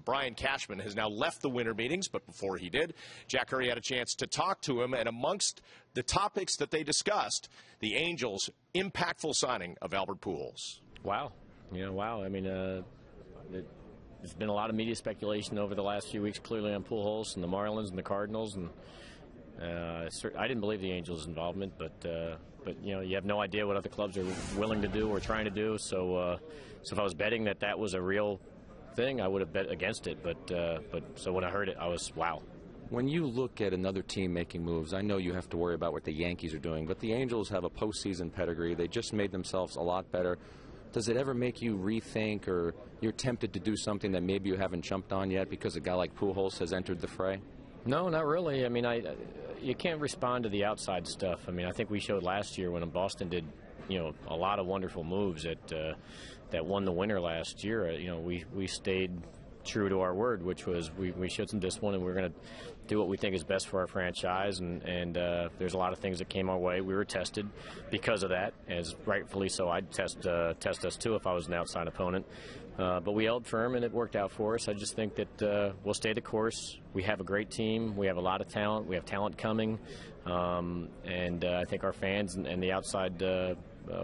Brian Cashman has now left the winter meetings, but before he did, Jack Curry had a chance to talk to him, and amongst the topics that they discussed, the Angels' impactful signing of Albert Pujols. Wow. Wow. I mean, there's been a lot of media speculation over the last few weeks, clearly on Pujols and the Marlins and the Cardinals, and I didn't believe the Angels' involvement, but you have no idea what other clubs are willing to do or trying to do. So if I was betting that was a real thing, I would have bet against it. But so when I heard it, I was wow. When you look at another team making moves, I know you have to worry about what the Yankees are doing, but the Angels have a postseason pedigree. They just made themselves a lot better. Does it ever make you rethink, or you're tempted to do something that maybe you haven't jumped on yet because a guy like Pujols has entered the fray? No, not really. I mean, you can't respond to the outside stuff. I mean, I think we showed last year when Boston did, a lot of wonderful moves that won the winter last year. We stayed true to our word, which was we showed some discipline, and we're going to do what we think is best for our franchise. And there's a lot of things that came our way. We were tested because of that, as rightfully so. I'd test us too if I was an outside opponent. But we held firm, and it worked out for us. I just think that we'll stay the course. We have a great team. We have a lot of talent. We have talent coming. And I think our fans and the outside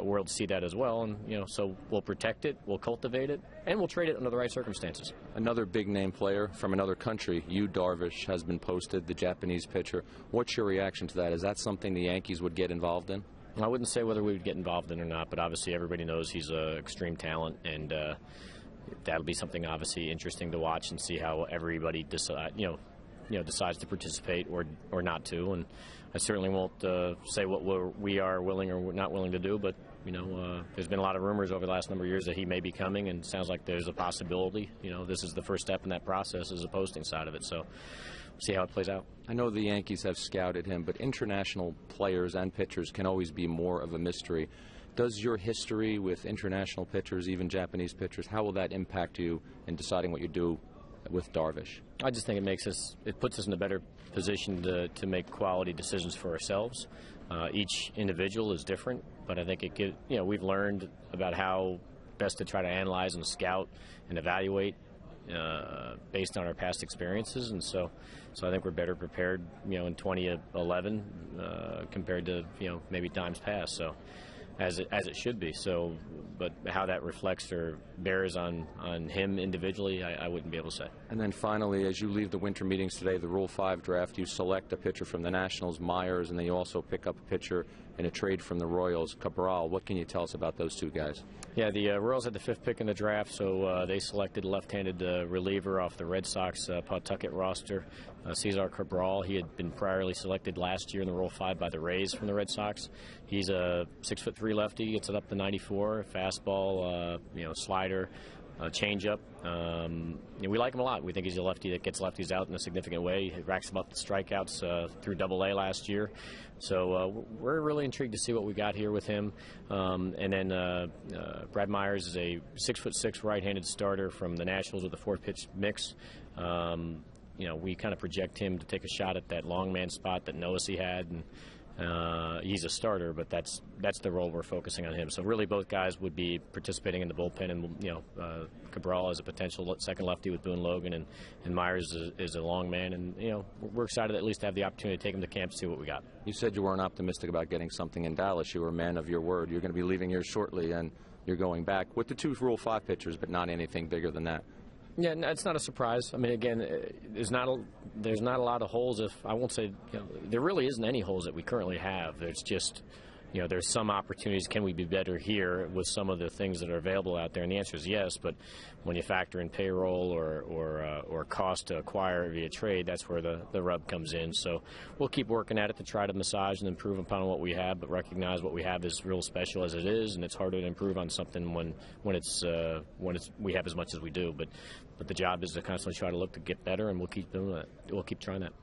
world see that as well. And, so we'll protect it, we'll cultivate it, and we'll trade it under the right circumstances. Another big-name player from another country, Darvish, has been posted, the Japanese pitcher. What's your reaction to that? Is that something the Yankees would get involved in? I wouldn't say whether we would get involved in or not, but obviously everybody knows he's an extreme talent, and that'll be something obviously interesting to watch and see how everybody decides to participate or not to. And I certainly won't say what we are willing or not willing to do, but there's been a lot of rumors over the last number of years that he may be coming, and it sounds like there's a possibility. This is the first step in that process, is the posting side of it. So see how it plays out. I know the Yankees have scouted him, but international players and pitchers can always be more of a mystery. Does your history with international pitchers, even Japanese pitchers, how will that impact you in deciding what you do with Darvish? I just think it puts us in a better position to make quality decisions for ourselves. Each individual is different, but I think we've learned about how best to try to analyze and scout and evaluate based on our past experiences, and so I think we're better prepared, in 2011 compared to maybe times past. So. As it should be. So, but how that reflects or bears on him individually, I wouldn't be able to say. And then finally, as you leave the winter meetings today, the Rule 5 draft, you select a pitcher from the Nationals, Myers, and then you also pick up a pitcher in a trade from the Royals, Cabral. What can you tell us about those two guys? Yeah, the Royals had the 5th pick in the draft, so they selected a left-handed reliever off the Red Sox Pawtucket roster, Cesar Cabral. He had been priorly selected last year in the Rule 5 by the Rays from the Red Sox. He's a 6'3" lefty, gets it up to 94, fastball, slider, changeup. We like him a lot. We think he's a lefty that gets lefties out in a significant way. He racks up the strikeouts through Double-A last year. So we're really intrigued to see what we got here with him. And then Brad Myers is a 6'6" right-handed starter from the Nationals with a 4-pitch mix. We kind of project him to take a shot at that long man spot that Noah had, and he's a starter, but that's the role we're focusing on him. So really, both guys would be participating in the bullpen, and Cabral is a potential second lefty with Boone Logan, and Myers is a long man, and we're excited to at least have the opportunity to take him to camp, see what we got. You said you weren't optimistic about getting something in Dallas. You were a man of your word. You're going to be leaving here shortly, and you're going back with the 2 Rule 5 pitchers, but not anything bigger than that. Yeah, it's not a surprise. I mean, again, there's not a lot of holes. I won't say there really isn't any holes that we currently have. There's just there's some opportunities. Can we be better here with some of the things that are available out there? And the answer is yes. But when you factor in payroll or cost to acquire via trade, that's where the rub comes in. So we'll keep working at it to try to massage and improve upon what we have, but recognize what we have is real special as it is, and it's harder to improve on something when we have as much as we do. But the job is to constantly try to look to get better, and we'll keep doing that. We'll keep trying that.